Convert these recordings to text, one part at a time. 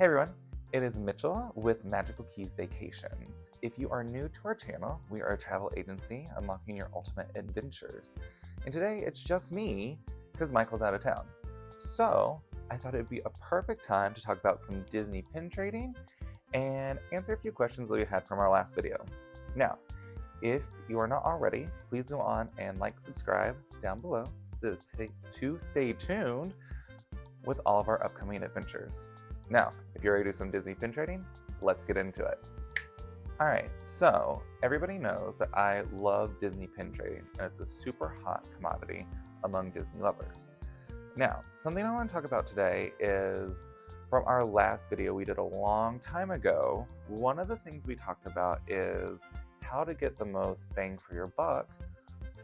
Hey everyone, it is Mitchell with Magical Keys Vacations. If you are new to our channel, we are a travel agency unlocking your ultimate adventures. And today it's just me because Michael's out of town. So I thought it'd be a perfect time to talk about some Disney pin trading and answer a few questions that we had from our last video. Now, if you are not already, please go on and subscribe down below to stay tuned with all of our upcoming adventures. Now, if you're ready to do some Disney pin trading, let's get into it. All right, so everybody knows that I love Disney pin trading, and it's a super hot commodity among Disney lovers. Now, something I want to talk about today is from our last video we did a long time ago. One of the things we talked about is how to get the most bang for your buck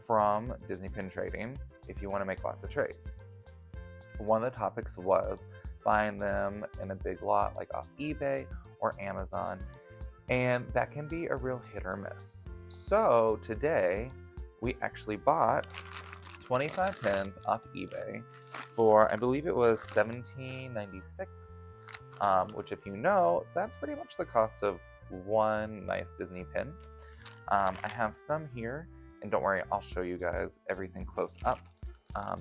from Disney pin trading if you want to make lots of trades. One of the topics was buying them in a big lot like off eBay or Amazon, and that can be a real hit or miss. So today we actually bought 25 pins off eBay for, I believe it was $17.96, which, if you know, that's pretty much the cost of one nice Disney pin. I have some here, and don't worry, I'll show you guys everything close up.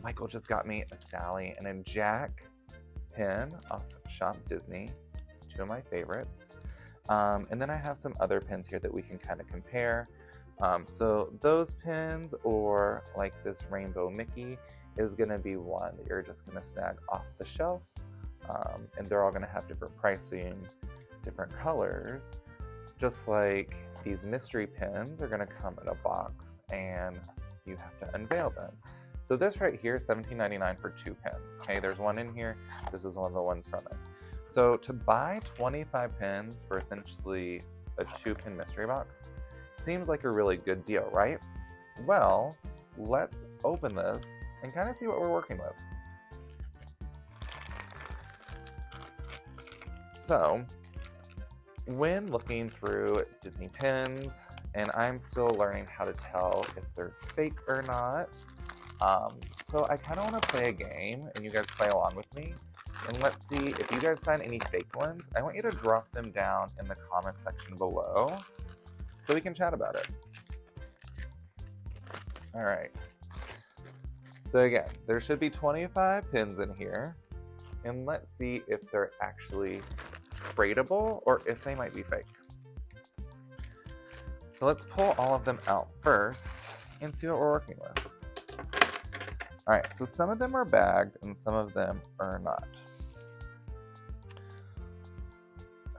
Michael just got me a Sally and a Jack pin off Shop Disney, two of my favorites. And then I have some other pins here that we can kind of compare. So those pins, or like this rainbow Mickey, is going to be one that you're just going to snag off the shelf. And they're all going to have different pricing, different colors. Just like these mystery pins are going to come in a box and you have to unveil them. So this right here is $17.99 for two pins. Okay, there's one in here. This is one of the ones from it. So to buy 25 pins for essentially a 2-pin mystery box seems like a really good deal, right? Well, let's open this and kind of see what we're working with. So when looking through Disney pins, and I'm still learning how to tell if they're fake or not, so I kind of want to play a game, and you guys play along with me, and let's see if you guys find any fake ones. I want you to drop them down in the comment section below so we can chat about it. All right. So again, there should be 25 pins in here, and let's see if they're actually tradable or if they might be fake. So let's pull all of them out first and see what we're working with. All right, so some of them are bagged and some of them are not.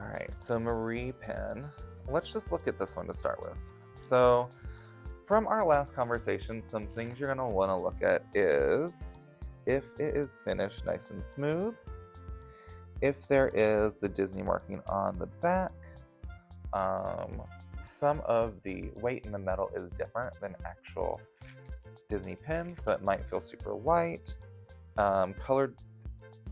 All right, so Marie pin. Let's just look at this one to start with. So from our last conversation, some things you're gonna wanna look at is if it is finished nice and smooth, if there is the Disney marking on the back, some of the weight in the metal is different than actual Disney pin, so it might feel super white. Colored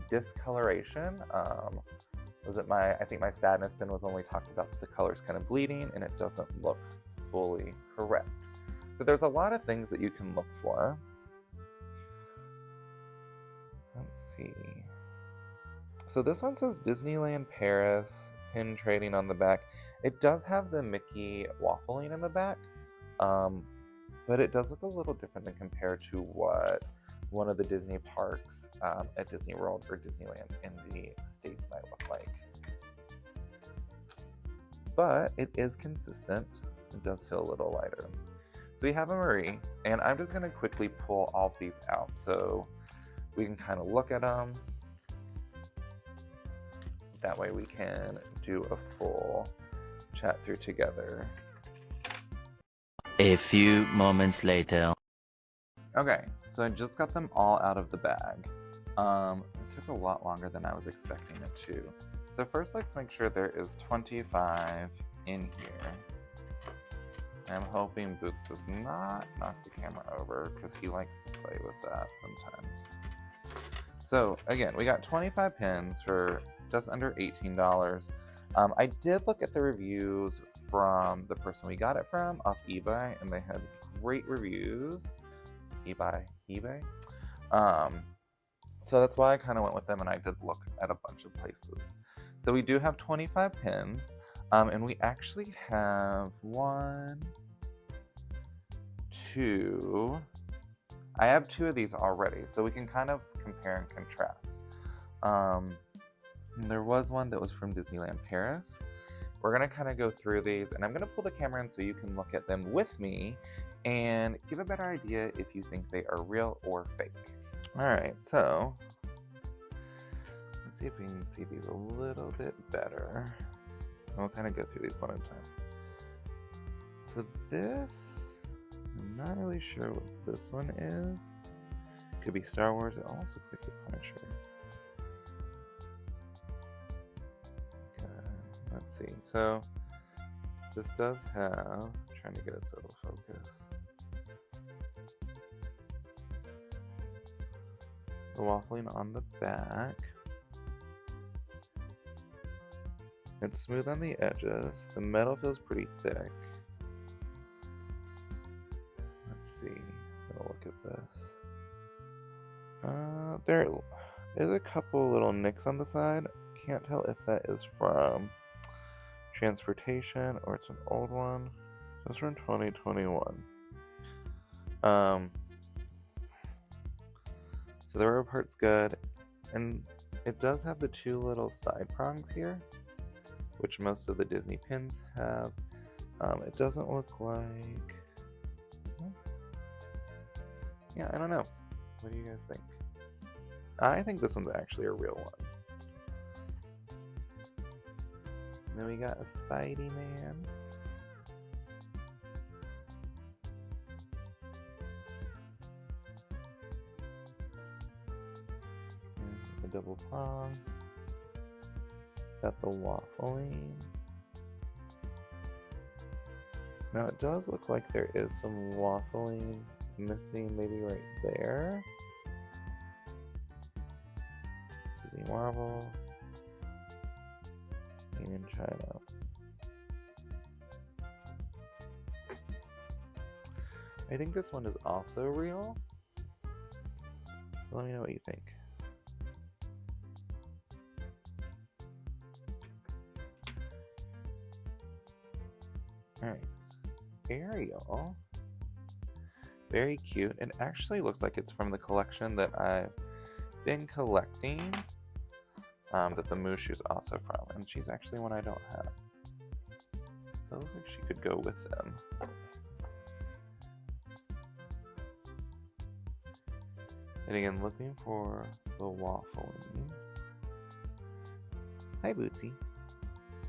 discoloration. I think my sadness pin was when we talked about the colors kind of bleeding and it doesn't look fully correct. So there's a lot of things that you can look for. Let's see. So this one says Disneyland Paris, pin trading on the back. It does have the Mickey waffling in the back. But it does look a little different than compared to what one of the Disney parks at Disney World or Disneyland in the States might look like. But it is consistent. It does feel a little lighter. So we have a Marie, and I'm just gonna quickly pull all of these out so we can kind of look at them. That way we can do a full chat through together. A few moments later. Okay, so I just got them all out of the bag. It took a lot longer than I was expecting it to. So first, let's make sure there is 25 in here. I'm hoping Boots does not knock the camera over because he likes to play with that sometimes. So again, we got 25 pins for just under $18. I did look at the reviews from the person we got it from off eBay, and they had great reviews. eBay. So that's why I kind of went with them, and I did look at a bunch of places. So we do have 25 pins, and we actually have 1, 2. I have 2 of these already, so we can kind of compare and contrast. There was one that was from Disneyland Paris. We're gonna kind of go through these, and I'm gonna pull the camera in so you can look at them with me and give a better idea if you think they are real or fake. All right, so let's see if we can see these a little bit better. And we'll kind of go through these one at a time. So this, I'm not really sure what this one is. Could be Star Wars. It almost looks like the Punisher. Let's see. So this does have, I'm trying to get it so it'll focus. The waffling on the back. It's smooth on the edges. The metal feels pretty thick. Let's see. I'll look at this. There is a couple little nicks on the side. Can't tell if that is from transportation or it's an old one. It's from 2021. So the rubber part's good, and it does have the 2 little side prongs here, which most of the Disney pins have. It doesn't look like, yeah, I don't know. What do you guys think? I think this one's actually a real one. Then we got a Spidey Man. And a double prong. It's got the waffling. Now it does look like there is some waffling missing, maybe right there. Disney Marvel. Made in China. I think this one is also real. Let me know what you think. Alright. Ariel. Very cute. It actually looks like it's from the collection that I've been collecting. That the Mushu's also from, and she's actually one I don't have. So it looks like she could go with them. And again, looking for the waffling. Hi, Bootsy.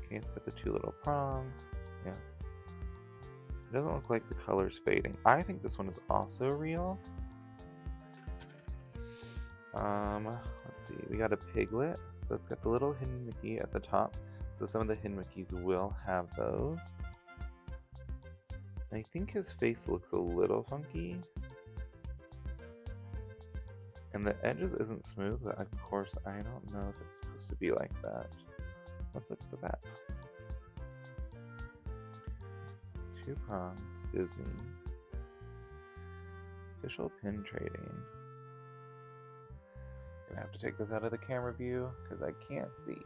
Okay, it's got the 2 little prongs. Yeah. It doesn't look like the color's fading. I think this one is also real. Let's see, we got a piglet, so it's got the little hidden Mickey at the top, so some of the hidden Mickeys will have those. I think his face looks a little funky, and the edges isn't smooth, but of course I don't know if it's supposed to be like that. Let's look at the back. 2 prongs, Disney. Official pin trading. Gonna have to take this out of the camera view because I can't see.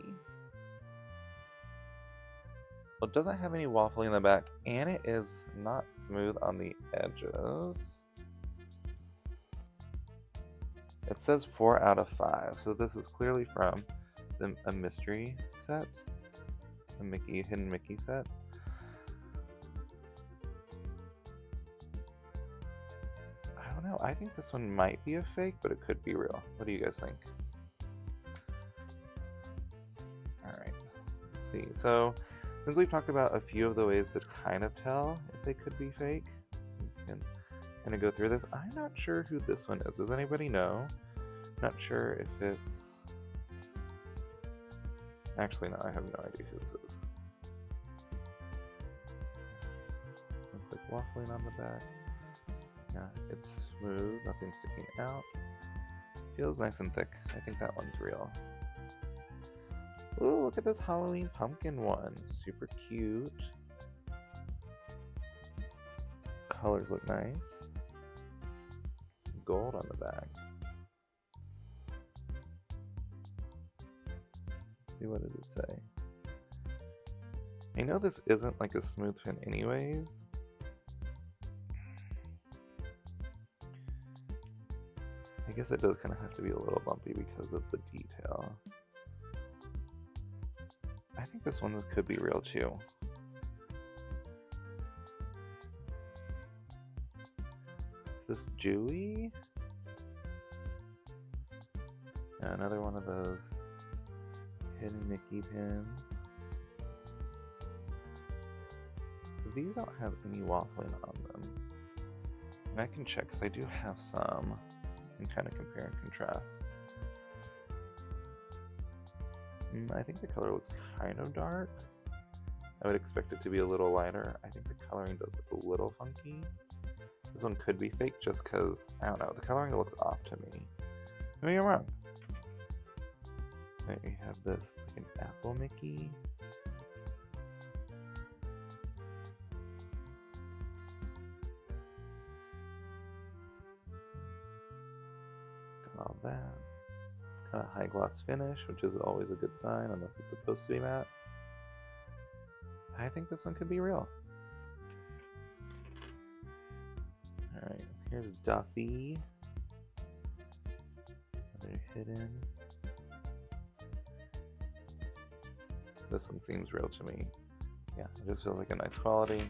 Well, it doesn't have any waffling in the back, and it is not smooth on the edges. It says 4 out of 5, so this is clearly from a mystery set, a hidden Mickey set. I think this one might be a fake, but it could be real. What do you guys think? Alright, let's see. So, since we've talked about a few of the ways to kind of tell if they could be fake, we can kind of go through this. I'm not sure who this one is. Does anybody know? Not sure if it's... Actually, no, I have no idea who this is. Looks like waffling on the back. Yeah, it's smooth, nothing sticking out. Feels nice and thick. I think that one's real. Ooh, look at this Halloween pumpkin one. Super cute. Colors look nice. Gold on the back. see, what did it say? I know this isn't like a smooth pin anyways. I guess it does kind of have to be a little bumpy because of the detail. I think this one could be real too. Is this Jewy? Yeah, another one of those hidden Mickey pins. So these don't have any waffling on them. And I can check because I do have some. And kind of compare and contrast. I think the color looks kind of dark. I would expect it to be a little lighter. I think the coloring does look a little funky. This one could be fake just because, I don't know, the coloring looks off to me. Maybe I'm wrong. Right, we have this, it's like an apple Mickey. All that kind of high gloss finish, which is always a good sign unless it's supposed to be matte. I think this one could be real. Alright, here's Duffy. Another hidden. This one seems real to me. Yeah, it just feels like a nice quality.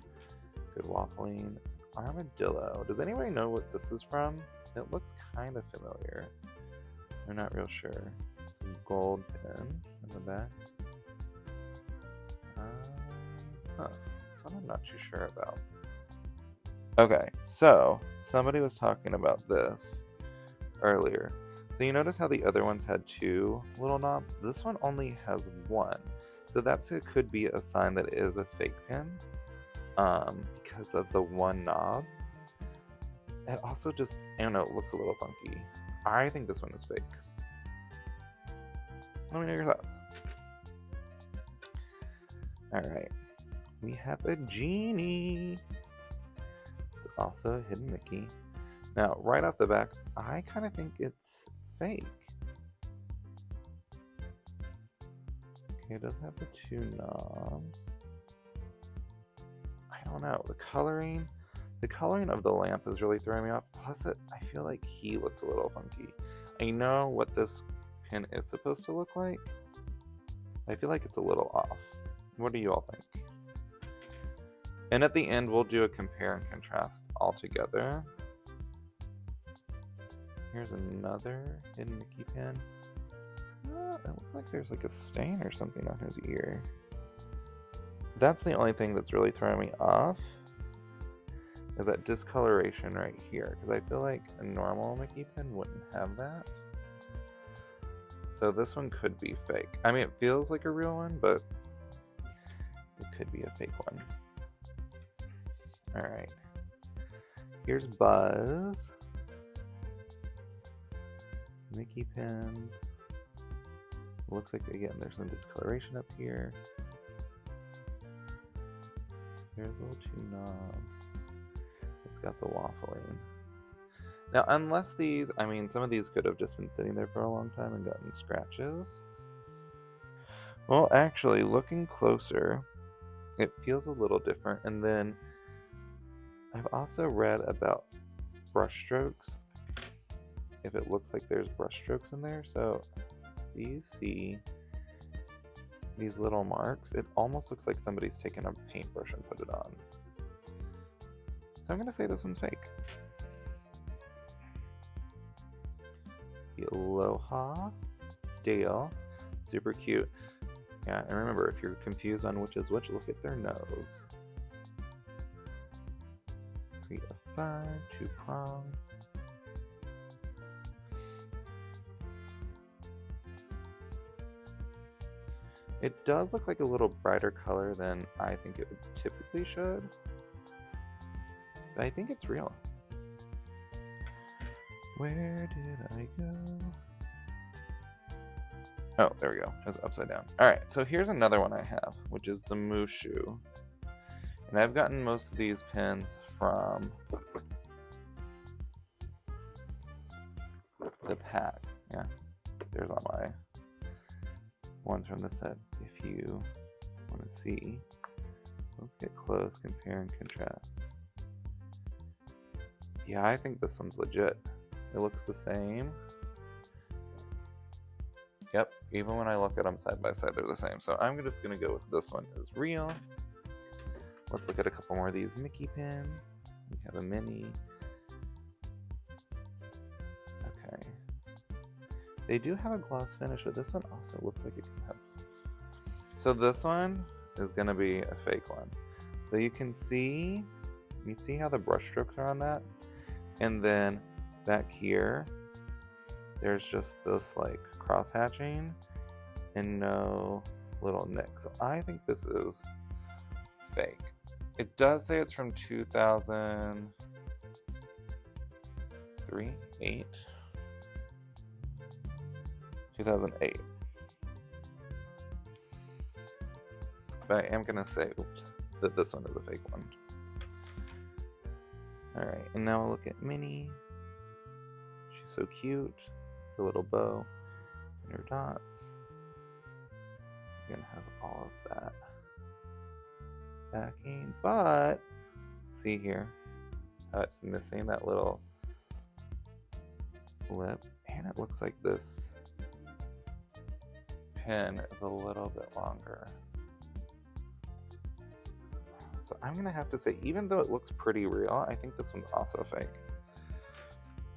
Good waffling. Armadillo. Does anybody know what this is from? It looks kind of familiar. I'm not real sure. Some gold pin in the back. This one I'm not too sure about. Okay, so somebody was talking about this earlier. So you notice how the other ones had two little knobs? This one only has one. So it could be a sign that it is a fake pin because of the one knob. It also just, I don't know, it looks a little funky. I think this one is fake. Let me know your thoughts. Alright. We have a genie. It's also a hidden Mickey. Now, right off the back, I kind of think it's fake. Okay, it does have the two knobs. I don't know. The coloring of the lamp is really throwing me off. Plus, I feel like he looks a little funky. I know what this pin is supposed to look like. I feel like it's a little off. What do you all think? And at the end, we'll do a compare and contrast all together. Here's another hidden Mickey pin. It looks like there's like a stain or something on his ear. That's the only thing that's really throwing me off. Is that discoloration right here, because I feel like a normal Mickey pin wouldn't have that. So this one could be fake. I mean, it feels like a real one, but it could be a fake one. Alright. Here's Buzz. Mickey pins. Looks like, again, there's some discoloration up here. There's a little two knobs. It's got the waffling. Now, unless these, I mean, some of these could have just been sitting there for a long time and gotten scratches. Well, actually, looking closer, it feels a little different. And then I've also read about brush strokes. If it looks like there's brush strokes in there. So, do you see these little marks? It almost looks like somebody's taken a paintbrush and put it on. So I'm going to say this one's fake. The Aloha Dale. Super cute. Yeah, and remember, if you're confused on which is which, look at their nose. 3 of 5, 2-prong. It does look like a little brighter color than I think it typically should. But I think it's real. Where did I go? Oh, there we go. It's upside down. Alright, so here's another one I have, which is the Mushu. And I've gotten most of these pins from the pack. Yeah, there's all my ones from the set if you want to see. Let's get close, compare and contrast. Yeah, I think this one's legit. It looks the same. Yep, even when I look at them side by side, they're the same. So I'm just gonna go with this one as real. Let's look at a couple more of these Mickey pins. We have a mini. Okay. They do have a gloss finish, but this one also looks like it can have. So this one is gonna be a fake one. So you see how the brush strokes are on that? And then back here, there's just this like cross hatching and no little nick. So I think this is fake. It does say it's from 2003, 2008. But I am gonna say, that this one is a fake one. Alright, and now we'll look at Minnie. She's so cute. The little bow and her dots. You're gonna have all of that backing, but see here how it's missing that little lip, and it looks like this pin is a little bit longer. So I'm gonna have to say, even though it looks pretty real, I think this one's also fake.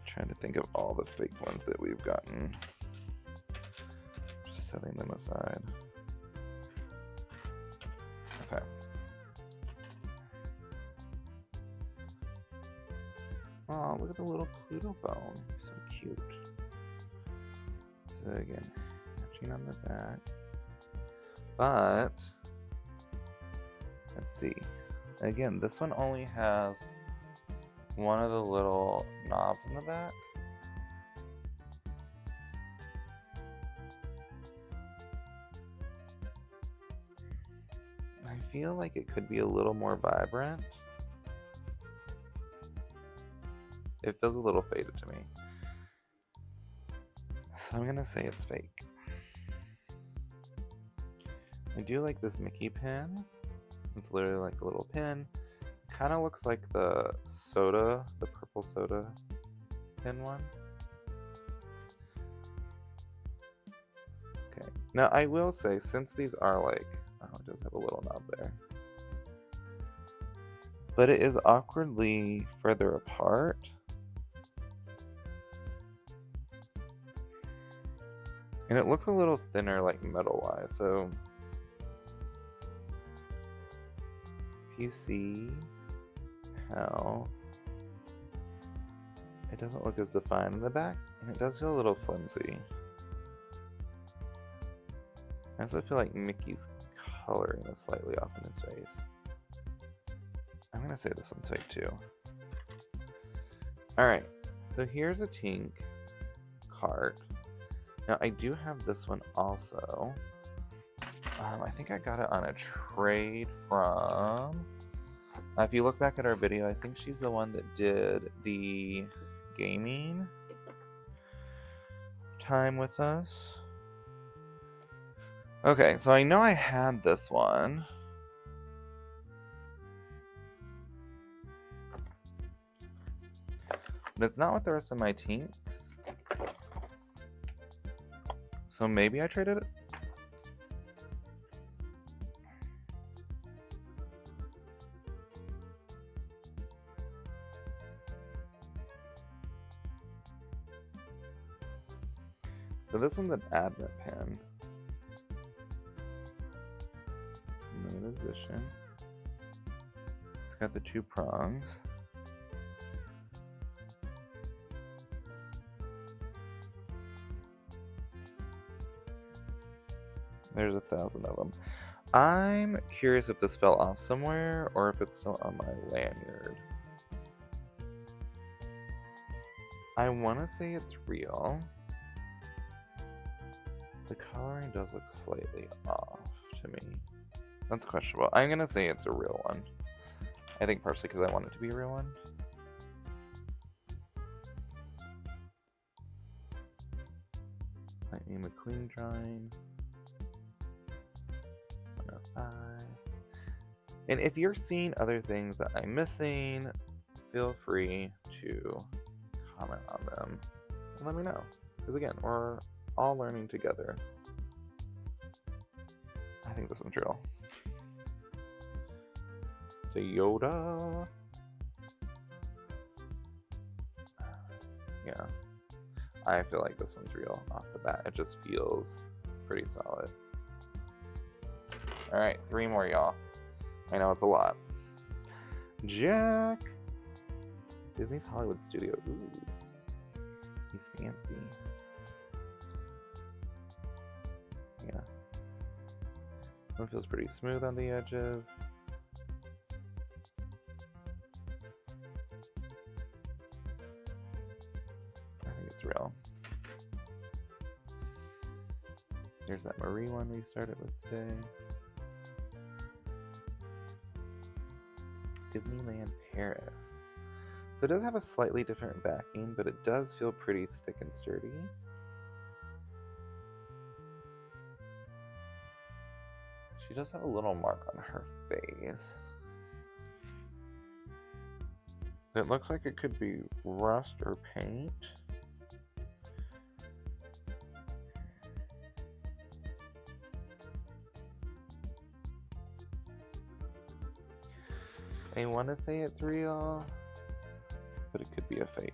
Trying to think of all the fake ones that we've gotten. Just setting them aside. Okay. Oh, look at the little Pluto bone. So cute. So again, hatching on the back. But let's see. Again, this one only has one of the little knobs in the back. I feel like it could be a little more vibrant. It feels a little faded to me. So I'm gonna say it's fake. I do like this Mickey pin. It's literally like a little pin. Kind of looks like the soda, the purple soda pin one. Okay, now I will say, since these are like, oh, it does have a little knob there, but it is awkwardly further apart. And it looks a little thinner, like metal-wise, so if you see how it doesn't look as defined in the back, and it does feel a little flimsy. I also feel like Mickey's coloring is slightly off in his face. I'm gonna say this one's fake too. Alright, so here's a Tink cart. Now I do have this one also. I think I got it on a trade from... if you look back at our video, I think she's the one that did the gaming time with us. Okay, so I know I had this one. But it's not with the rest of my Tinks. So maybe I traded it? So this one's an admit pin. Limited edition. It's got the two prongs. There's 1,000 of them. I'm curious if this fell off somewhere or if it's still on my lanyard. I want to say it's real. The coloring does look slightly off to me. That's questionable. I'm going to say it's a real one. I think partially because I want it to be a real one. Lightning McQueen drawing. And if you're seeing other things that I'm missing, feel free to comment on them and let me know. Because again, we're all learning together. I think this one's real. The Yoda. Yeah. I feel like this one's real off the bat. It just feels pretty solid. Alright, 3 more, y'all. I know it's a lot. Jack. Disney's Hollywood Studio. Ooh. He's fancy. Yeah. One feels pretty smooth on the edges. I think it's real. There's that Marie one we started with today. Disneyland Paris. So it does have a slightly different backing, but it does feel pretty thick and sturdy. She does have a little mark on her face. It looks like it could be rust or paint. I want to say it's real, but it could be a fake.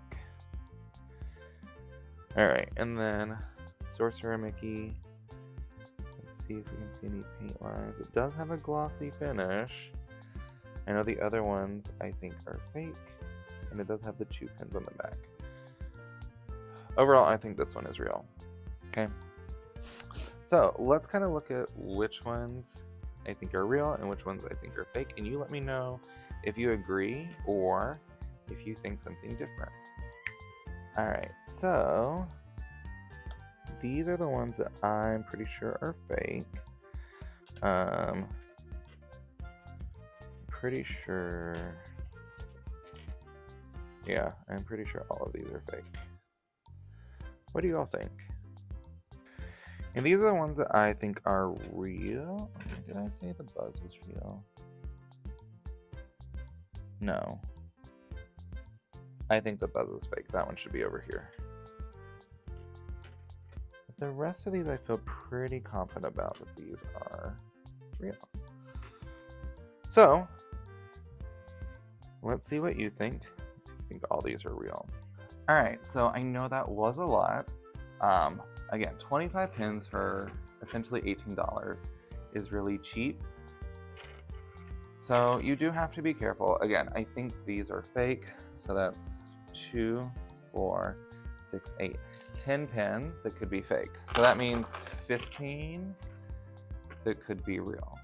Alright, and then Sorcerer Mickey. Let's see if we can see any paint lines. It does have a glossy finish. I know the other ones I think are fake, and it does have the 2 pins on the back. Overall, I think this one is real. Okay. So let's kind of look at which ones I think are real and which ones I think are fake, and you let me know if you agree or if you think something different. Alright, so these are the ones that I'm pretty sure are fake. Pretty sure. Yeah, I'm pretty sure all of these are fake. What do you all think? And these are the ones that I think are real. Did I say the buzz was real? No. I think the buzz is fake. That one should be over here. But the rest of these I feel pretty confident about that these are real. So, let's see what you think. I think all these are real. Alright, so I know that was a lot. Again, 25 pins for essentially $18 is really cheap. So you do have to be careful. Again, I think these are fake. So that's 2, 4, 6, 8, 10 pins that could be fake. So that means 15 that could be real.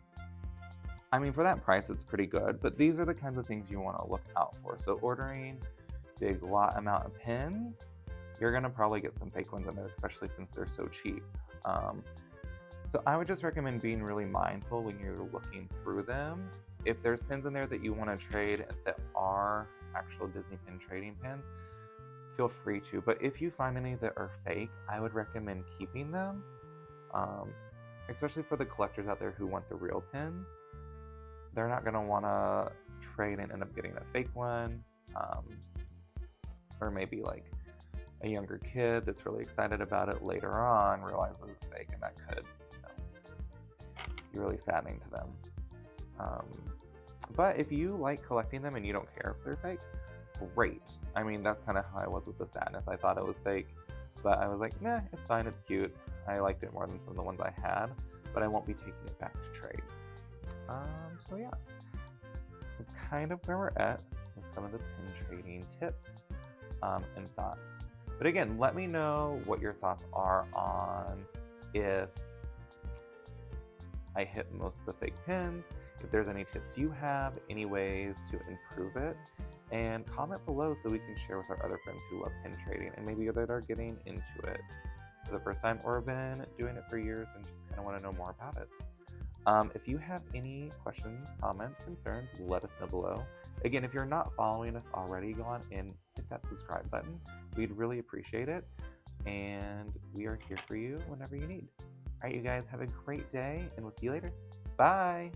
I mean, for that price, it's pretty good, but these are the kinds of things you want to look out for. So ordering big lot amount of pins, you're gonna probably get some fake ones in there, especially since they're so cheap. So I would just recommend being really mindful when you're looking through them. If there's pins in there that you want to trade that are actual Disney pin trading pins, feel free to. But if you find any that are fake, I would recommend keeping them, especially for the collectors out there who want the real pins. They're not going to want to trade and end up getting a fake one, or maybe like a younger kid that's really excited about it later on realizes it's fake, and that could, be really saddening to them. But if you like collecting them and you don't care if they're fake, great. I mean, that's kind of how I was with the sadness. I thought it was fake, but I was like, nah, it's fine, it's cute. I liked it more than some of the ones I had, but I won't be taking it back to trade. So yeah, that's kind of where we're at with some of the pin trading tips and thoughts. But again, let me know what your thoughts are on if I hit most of the fake pins, if there's any tips you have, any ways to improve it, and comment below so we can share with our other friends who love pin trading and maybe that are getting into it for the first time or have been doing it for years and just kind of want to know more about it. If you have any questions, comments, concerns, let us know below. Again, if you're not following us already, go on and hit that subscribe button. We'd really appreciate it, and we are here for you whenever you need. All right, you guys have a great day, and we'll see you later. Bye!